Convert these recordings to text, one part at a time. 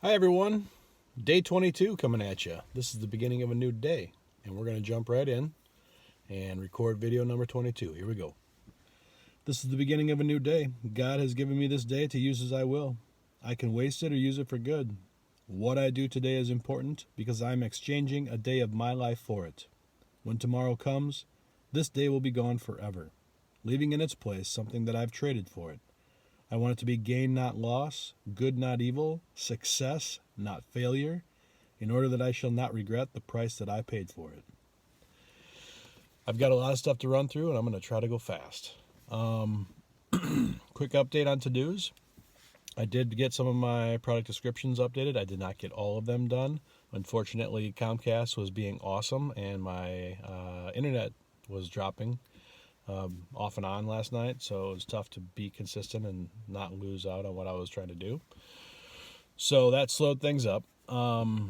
Hi everyone, day 22 coming at you. This is the beginning of a new day, and we're going to jump right in and record video number 22. Here we go. This is the beginning of a new day. God has given me this day to use as I will. I can waste it or use it for good. What I do today is important because I'm exchanging a day of my life for it. When tomorrow comes, this day will be gone forever, leaving in its place something that I've traded for it. I want it to be gain, not loss, good, not evil, success, not failure, in order that I shall not regret the price that I paid for it. I've got a lot of stuff to run through, and I'm going to try to go fast. Quick update on to-dos. I did get some of my product descriptions updated. I did not get all of them done. Unfortunately, Comcast was being awesome, and my internet was dropping off and on last night, so it was tough to be consistent and not lose out on what I was trying to do. So that slowed things up. I'll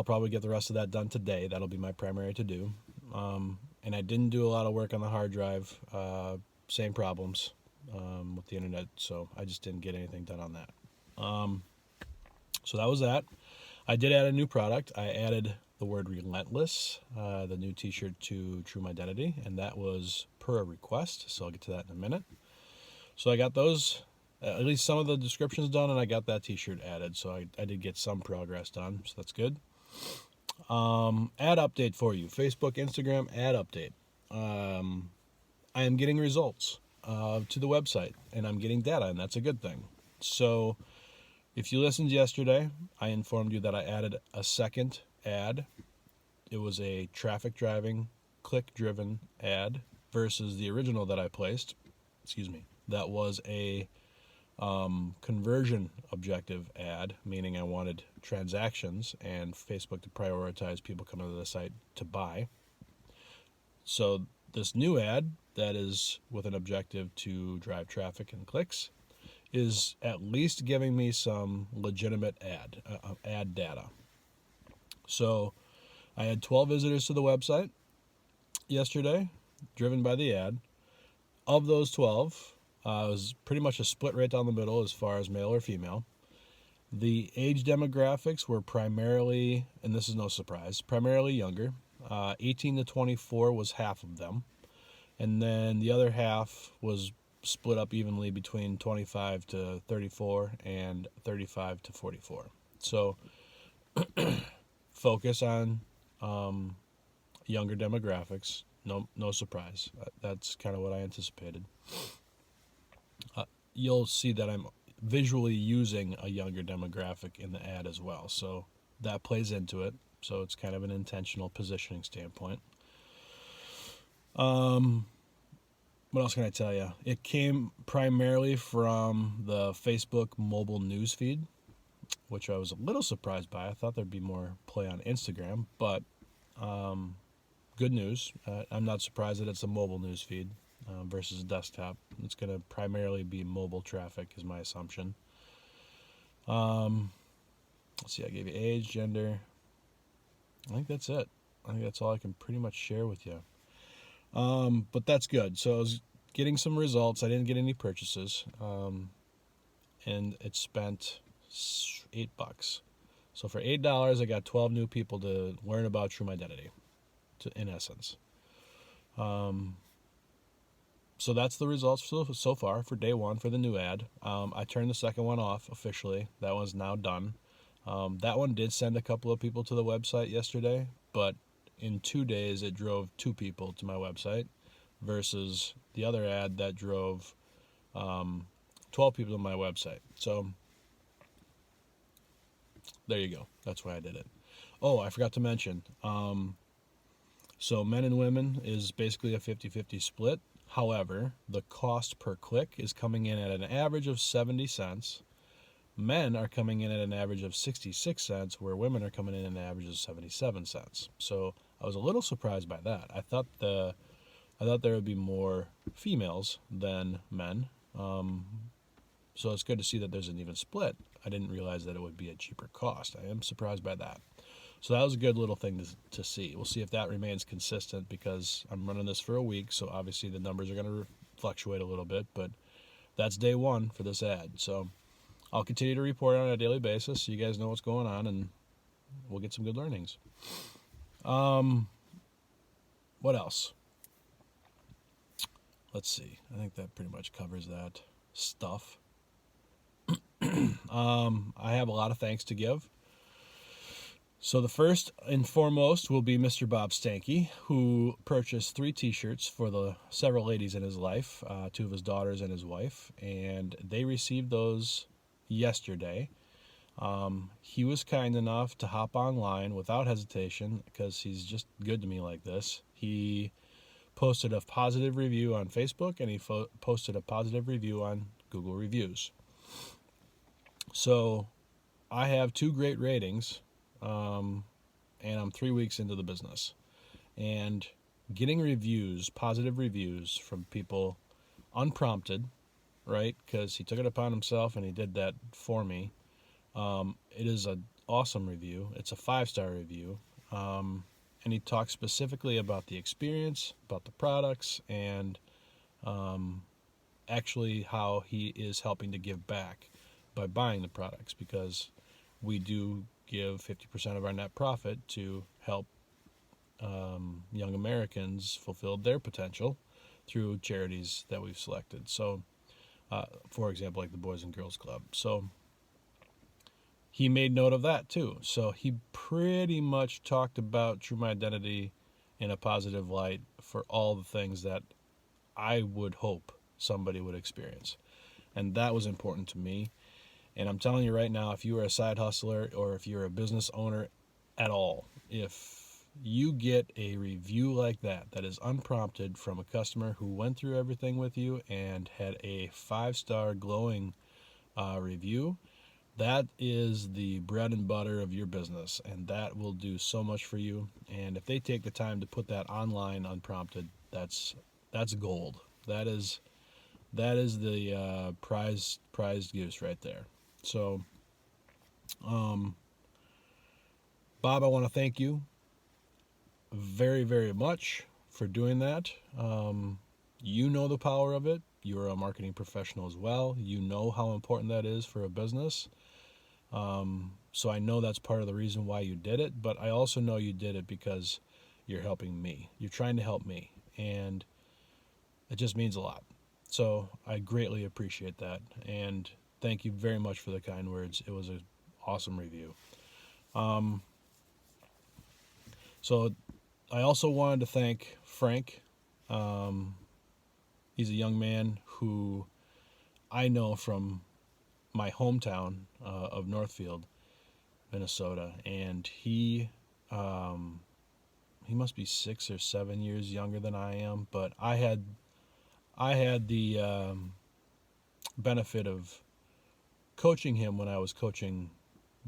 probably get the rest of that done today. That'll be my primary to do. And I didn't do a lot of work on the hard drive. Same problems with the internet, so I just didn't get anything done on that. So that was that. I did add a new product. I added the word relentless, the new t-shirt to True Mydentity, and that was per a request, so I'll get to that in a minute. So I got those, at least some of the descriptions done, and I got that t-shirt added, so I did get some progress done, so that's good. Ad update for you. Facebook, Instagram, ad update. I am getting results to the website, and I'm getting data, and that's a good thing. So if you listened yesterday, I informed you that I added a second ad. It was a traffic driving, click driven ad versus the original that I placed. That was a conversion objective ad, meaning I wanted transactions and Facebook to prioritize people coming to the site to buy. So this new ad that is with an objective to drive traffic and clicks is at least giving me some legitimate ad data. So I had 12 visitors to the website yesterday, driven by the ad. Of those 12, it was pretty much a split right down the middle as far as male or female. The age demographics were primarily, and this is no surprise, primarily younger. 18 to 24 was half of them. And then the other half was split up evenly between 25 to 34 and 35 to 44. So focus on younger demographics. No surprise. That's kind of what I anticipated. You'll see that I'm visually using a younger demographic in the ad as well. So that plays into it. So it's kind of an intentional positioning standpoint. What else can I tell you? It came primarily from the Facebook mobile news feed, which I was a little surprised by. I thought there'd be more play on Instagram, but good news. I'm not surprised that it's a mobile news feed versus desktop. It's going to primarily be mobile traffic is my assumption. Let's see, I gave you age, gender. I think that's it. I think that's all I can pretty much share with you. But that's good. So I was getting some results. I didn't get any purchases. And it spent $8. So for $8, I got 12 new people to learn about True Mydentity, in essence. So that's the results so far for day one for the new ad. I turned the second one off officially. That one's now done. That one did send a couple of people to the website yesterday, but in 2 days it drove 2 people to my website versus the other ad that drove 12 people to my website. So there you go. That's why I did it. Oh, I forgot to mention. So men and women is basically a 50-50 split. However, the cost per click is coming in at an average of 70 cents. Men are coming in at an average of 66 cents, where women are coming in at an average of 77 cents. So I was a little surprised by that. I thought there would be more females than men. So it's good to see that there's an even split. I didn't realize that it would be a cheaper cost. I am surprised by that. So that was a good little thing to see. We'll see if that remains consistent because I'm running this for a week, so obviously the numbers are going to fluctuate a little bit, but that's day one for this ad. So I'll continue to report on a daily basis so you guys know what's going on, and we'll get some good learnings. What else? Let's see. I think that pretty much covers that stuff. I have a lot of thanks to give. So the first and foremost will be Mr. Bob Stanky, who purchased 3 t-shirts for the several ladies in his life, 2 of his daughters and his wife, and they received those yesterday. He was kind enough to hop online without hesitation, because he's just good to me like this. He posted a positive review on Facebook, and he posted a positive review on Google Reviews. So I have 2 great ratings, and I'm 3 weeks into the business. And getting reviews, positive reviews from people unprompted, right? Because he took it upon himself and he did that for me. It is an awesome review. It's a 5-star review. And he talks specifically about the experience, about the products, and actually how he is helping to give back by buying the products, because we do give 50% of our net profit to help young Americans fulfill their potential through charities that we've selected. So, for example, like the Boys and Girls Club. So he made note of that too. So he pretty much talked about True Mydentity in a positive light for all the things that I would hope somebody would experience. And that was important to me. And I'm telling you right now, if you are a side hustler or if you're a business owner at all, if you get a review like that is unprompted from a customer who went through everything with you and had a 5-star glowing review, that is the bread and butter of your business, and that will do so much for you. And if they take the time to put that online unprompted, that's gold. That is the prized goose right there. So, Bob, I want to thank you very, very much for doing that. You know the power of it. You're a marketing professional as well. You know how important that is for a business. So I know that's part of the reason why you did it, but I also know you did it because you're helping me. You're trying to help me, and it just means a lot. So I greatly appreciate that, and thank you very much for the kind words. It was an awesome review. So I also wanted to thank Frank. He's a young man who I know from my hometown of Northfield, Minnesota, and he must be 6 or 7 years younger than I am. But I had the benefit of coaching him when I was coaching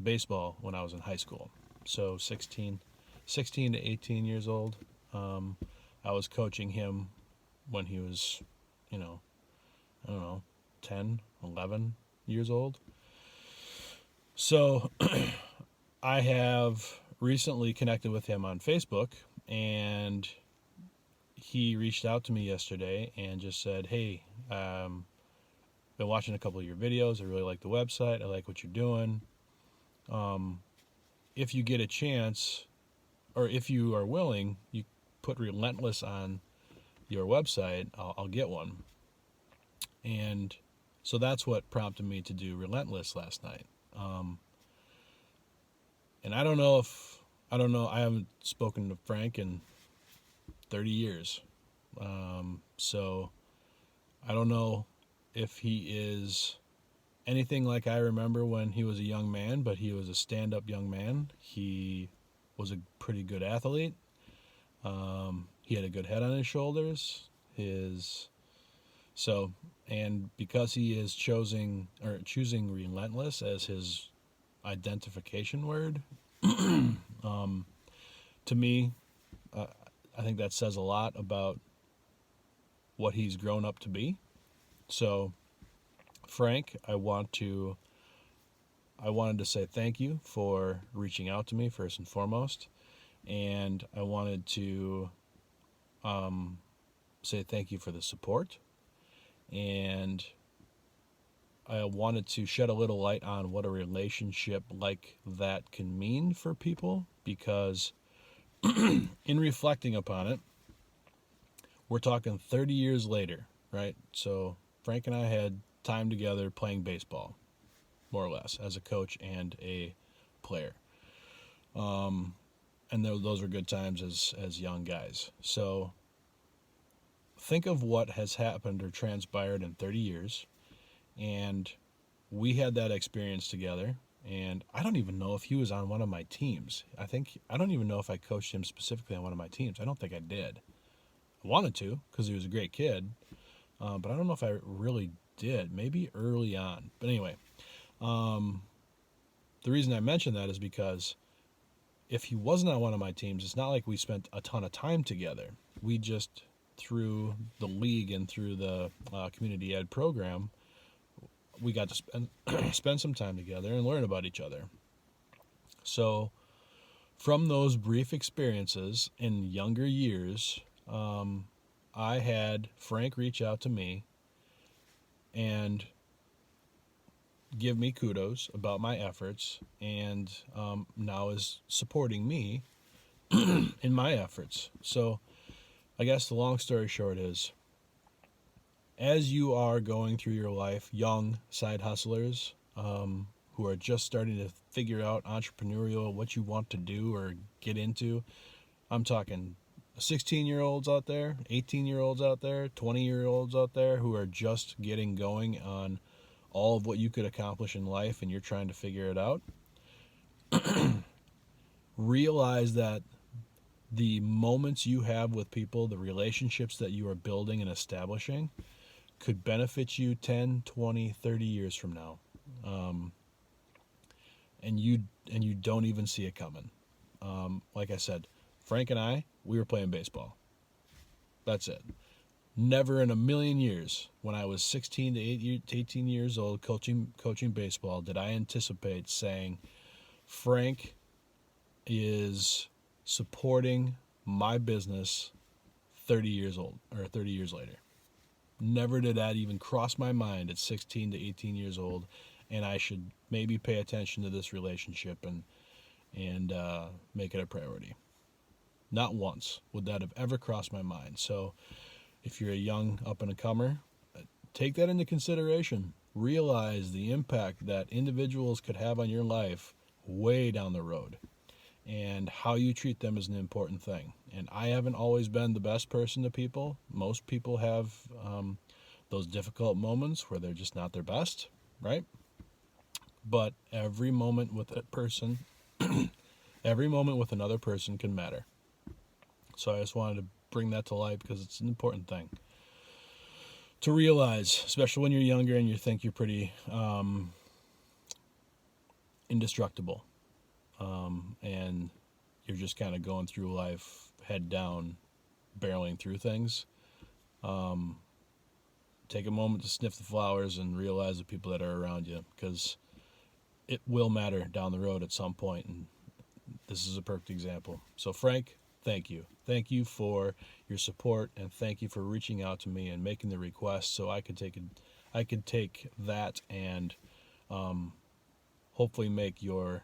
baseball when I was in high school. So 16 to 18 years old. I was coaching him when he was, I don't know, 10, 11 years old. So I have recently connected with him on Facebook, and he reached out to me yesterday and just said, hey, been watching a couple of your videos. I really like the website. I like what you're doing. If you get a chance, or if you are willing, you put Relentless on your website, I'll get one. And so that's what prompted me to do Relentless last night. And I don't know, I haven't spoken to Frank in 30 years. So I don't know if he is anything like I remember when he was a young man, but he was a stand-up young man. He was a pretty good athlete. He had a good head on his shoulders. And because he is choosing Relentless as his identification word, to me, I think that says a lot about what he's grown up to be. So, Frank, I wanted to say thank you for reaching out to me first and foremost, and I wanted to say thank you for the support, and I wanted to shed a little light on what a relationship like that can mean for people, because in reflecting upon it, we're talking 30 years later, right? So Frank and I had time together playing baseball, more or less, as a coach and a player. And those were good times as young guys. So think of what has happened or transpired in 30 years. And we had that experience together. And I don't even know if he was on one of my teams. I don't even know if I coached him specifically on one of my teams. I don't think I did. I wanted to, because he was a great kid. But I don't know if I really did. Maybe early on. But anyway, the reason I mention that is because if he wasn't on one of my teams, it's not like we spent a ton of time together. We just, through the league and through the community ed program, we got to spend some time together and learn about each other. So from those brief experiences in younger years, I had Frank reach out to me and give me kudos about my efforts, and now is supporting me in my efforts. So I guess the long story short is, as you are going through your life, young side hustlers who are just starting to figure out entrepreneurial, what you want to do or get into, I'm talking 16-year-olds out there, 18-year-olds out there, 20-year-olds out there who are just getting going on all of what you could accomplish in life, and you're trying to figure it out. Realize that the moments you have with people, the relationships that you are building and establishing, could benefit you 10, 20, 30 years from now. And you don't even see it coming. Like I said, Frank and I, we were playing baseball. That's it. Never in a million years, when I was 16 to 18 years old coaching baseball, did I anticipate saying, Frank is supporting my business 30 years old or 30 years later. Never did that even cross my mind at 16 to 18 years old, and I should maybe pay attention to this relationship and make it a priority. Not once would that have ever crossed my mind. So if you're a young up-and-comer, take that into consideration. Realize the impact that individuals could have on your life way down the road, and how you treat them is an important thing. And I haven't always been the best person to people. Most people have those difficult moments where they're just not their best, right? But every moment with a person, every moment with another person can matter. So I just wanted to bring that to light because it's an important thing to realize, especially when you're younger and you think you're pretty indestructible. And you're just kind of going through life head down, barreling through things. Take a moment to sniff the flowers and realize the people that are around you, because it will matter down the road at some point, and this is a perfect example. So Frank, thank you. Thank you for your support, and thank you for reaching out to me and making the request so I could take that and hopefully make your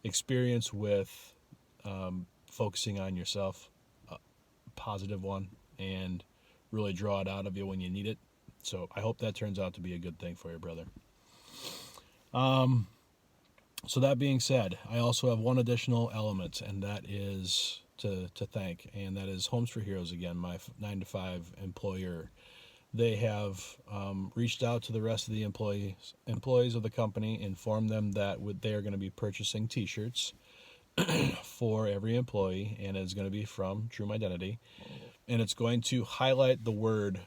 experience with focusing on yourself a positive one, and really draw it out of you when you need it. So I hope that turns out to be a good thing for you, brother. So that being said, I also have one additional element, and that is to thank, and that is Homes for Heroes again, my 9-to-5 employer. They have reached out to the rest of the employees of the company, informed them that they are going to be purchasing T-shirts for every employee, and it's going to be from True Mydentity, and it's going to highlight the word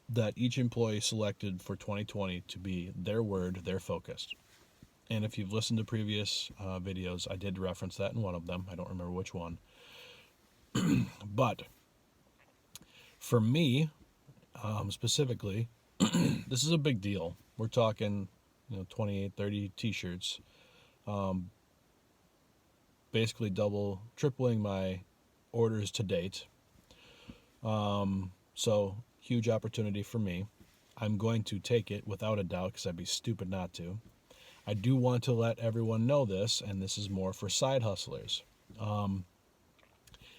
that each employee selected for 2020 to be their word, their focus. And if you've listened to previous videos, I did reference that in one of them. I don't remember which one. But for me, specifically, this is a big deal. We're talking, 28, 30 T-shirts. Basically tripling my orders to date. So huge opportunity for me. I'm going to take it without a doubt because I'd be stupid not to. I do want to let everyone know this, and this is more for side hustlers.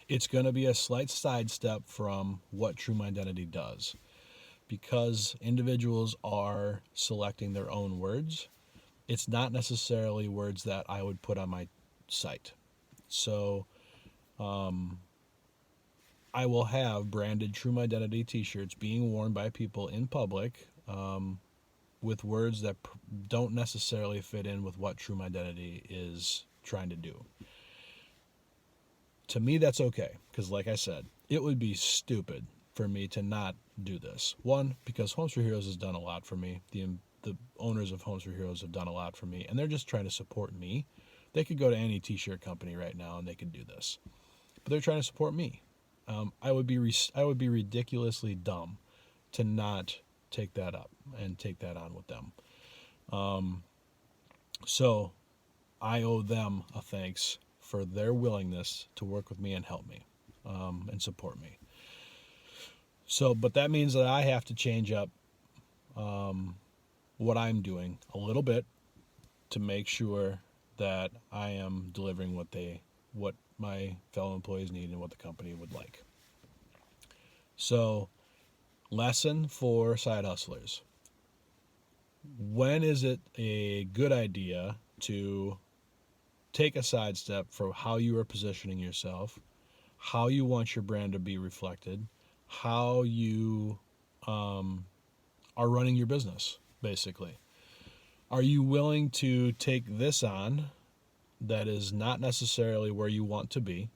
It's going to be a slight sidestep from what True Mydentity does. Because individuals are selecting their own words, it's not necessarily words that I would put on my site. So I will have branded True Mydentity t-shirts being worn by people in public with words that don't necessarily fit in with what True Mydentity is trying to do. To me, that's okay, because like I said, it would be stupid for me to not do this. One, because Homes for Heroes has done a lot for me. The owners of Homes for Heroes have done a lot for me, and they're just trying to support me. They could go to any t-shirt company right now and they could do this, but they're trying to support me. I would be ridiculously dumb to not take that up and take that on with them. So I owe them a thanks for their willingness to work with me and help me and support me. So, but that means that I have to change up what I'm doing a little bit to make sure that I am delivering what my fellow employees need and what the company would like. So, lesson for side hustlers. When is it a good idea to take a sidestep for how you are positioning yourself, how you want your brand to be reflected, how you are running your business, basically? Are you willing to take this on that is not necessarily where you want to be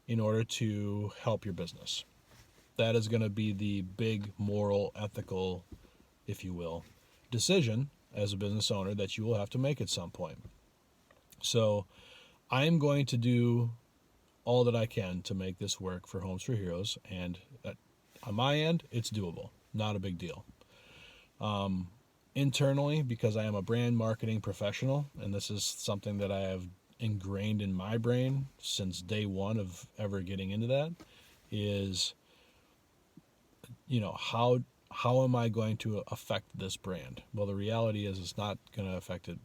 in order to help your business? That is going to be the big moral, ethical, if you will, decision as a business owner that you will have to make at some point. So I am going to do all that I can to make this work for Homes for Heroes, and on my end, it's doable. Not a big deal. Internally, because I am a brand marketing professional, and this is something that I have ingrained in my brain since day one of ever getting into that, is, how am I going to affect this brand? Well, the reality is it's not going to affect it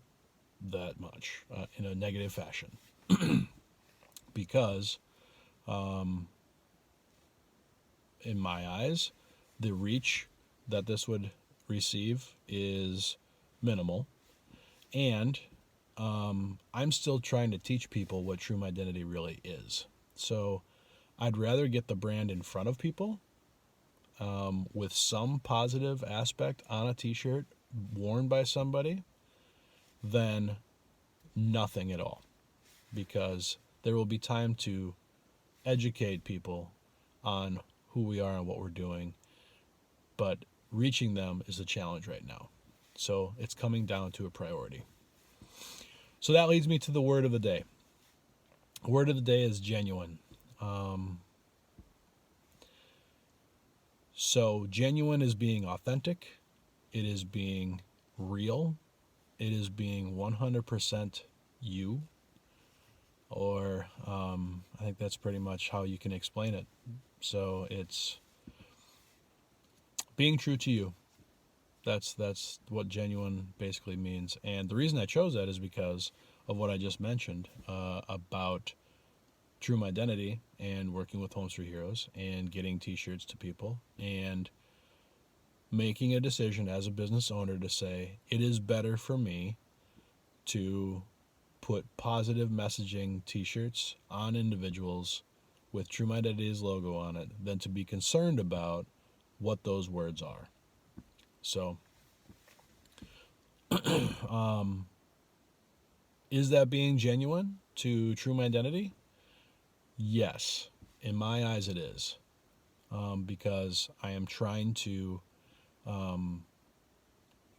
that much in a negative fashion because in my eyes, the reach that this would receive is minimal, and I'm still trying to teach people what True Mydentity really is. So I'd rather get the brand in front of people with some positive aspect on a t-shirt worn by somebody than nothing at all, because there will be time to educate people on who we are and what we're doing, but reaching them is a challenge right now. So it's coming down to a priority. So that leads me to the word of the day. Word of the day is genuine. So genuine is being authentic. It is being real. It is being 100% you. Or I think that's pretty much how you can explain it. So it's being true to you. That's what genuine basically means. And the reason I chose that is because of what I just mentioned about True Mydentity and working with Homes for Heroes and getting t-shirts to people and making a decision as a business owner to say it is better for me to put positive messaging t-shirts on individuals with True Mydentity's logo on it than to be concerned about what those words are. So is that being genuine to True Mydentity? Yes, in my eyes it is, because I am trying to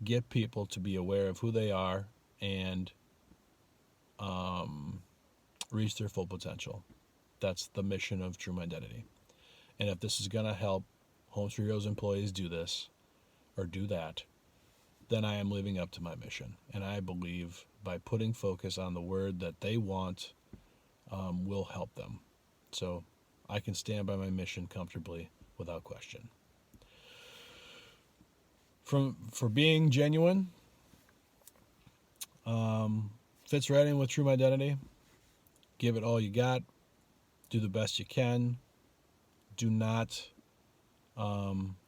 get people to be aware of who they are and reach their full potential. That's the mission of True Mydentity. And if this is going to help Homes for Heroes employees do this or do that, then I am living up to my mission. And I believe by putting focus on the word that they want will help them. So I can stand by my mission comfortably without question. for being genuine, fits right in with True Mydentity. Give it all you got. Do the best you can. Do not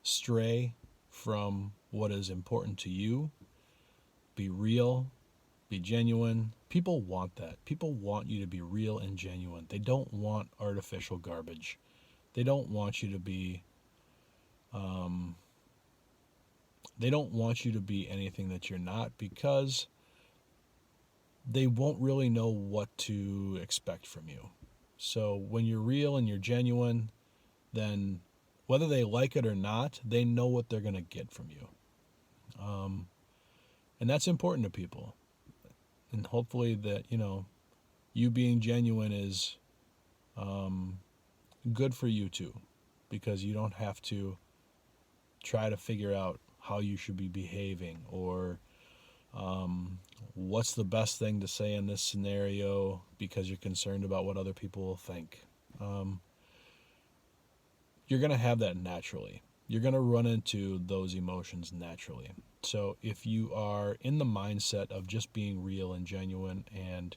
stray from what is important to you. Be real. Be genuine. People want that. People want you to be real and genuine. They don't want artificial garbage. They don't want you to be they don't want you to be anything that you're not, because they won't really know what to expect from you. So when you're real and you're genuine, then whether they like it or not, they know what they're going to get from you. And that's important to people. And hopefully that, you being genuine is good for you too, because you don't have to try to figure out how you should be behaving, or what's the best thing to say in this scenario because you're concerned about what other people will think. You're going to have that naturally. You're going to run into those emotions naturally. So if you are in the mindset of just being real and genuine and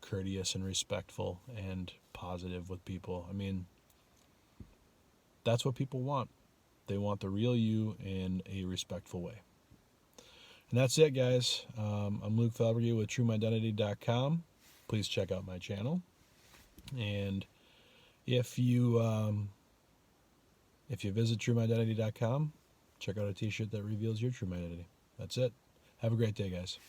courteous and respectful and positive with people, that's what people want. They want the real you in a respectful way. And that's it, guys. I'm Luke Felbergy with TrueMydentity.com. Please check out my channel. And if you visit TrueMydentity.com, check out a t-shirt that reveals your true identity. That's it. Have a great day, guys.